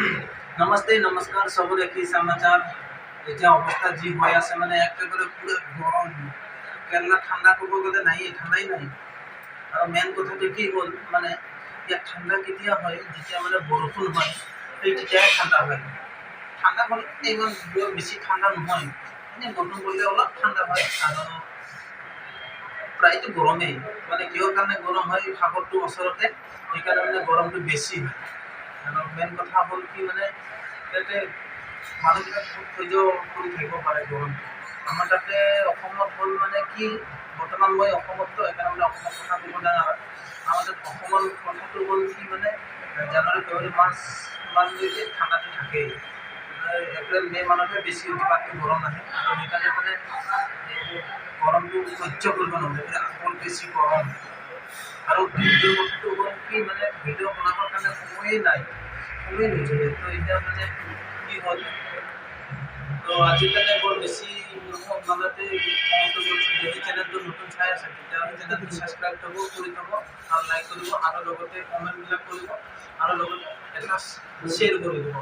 नमस्ते नमस्कार सबरे की समाचार এটা অবস্থা জি হয়ে আছে মানে একেবারে পুরো গরম কেননা ঠান্ডা করবো বলে নাই ঠান্ডাই নাই আর মেন কথাটো কি হ'ল মানে ইয়াত ঠান্ডা কেতিয়া হয় যেতিয়া মানে বৰষুণ হয় সেই তেতিয়াই ঠান্ডা হয় ঠান্ডা হ'লে ইমান বেছি ঠান্ডা নহয় এনে বৰষুণ পৰিলে অলপ ঠান্ডা হয় আৰু প্ৰায়তো গৰমেই মানে কিহৰ কাৰণে গৰম হয় সাগৰটো ওচৰতে সেইকাৰণে মানে গৰমটো বেছি হয় আৰু মেইন কথা হ'ল কি মানে ইয়াতে মানুহবিলাক খুব সহ্য কৰি থাকিব পাৰে গৰমটো আমাৰ তাতে অসমত হ'ল মানে কি বৰ্তমান মই অসমততো সেইকাৰণে অসমৰ কথা ক'ব নালাগে আমাৰ তাত অসমৰ কথাটো হ'ল কি মানে জানুৱাৰী ফেব্ৰুৱাৰী মাৰ্চ মাহলৈকে ঠাণ্ডাটো থাকেই এপ্ৰিল মে' মানতহে বেছি অতিপাতকৈ গৰম আহে আৰু সেইকাৰণে মানে গৰমটো সহ্য কৰিব নোৱাৰে অকল বেছি গৰম আৰু ভিডিঅ' কথাটো হ'ল কি মানে ভিডিঅ' বনাবৰ কাৰণে সময়েই নাই সময় নিদিয়ে তো এতিয়া মানে কি হ'ল তো আজিকালি বৰ বেছি মানুহতে যদি চেনেলটো নতুন চাই আছে তেতিয়াহ'লে চেনেলটো ছাবস্ক্ৰাইব কৰিব কৰি থ'ব আৰু লাইক কৰিব আৰু লগতে কমেণ্টবিলাক কৰিব আৰু লগতে এটা শ্বেয়াৰ কৰি দিব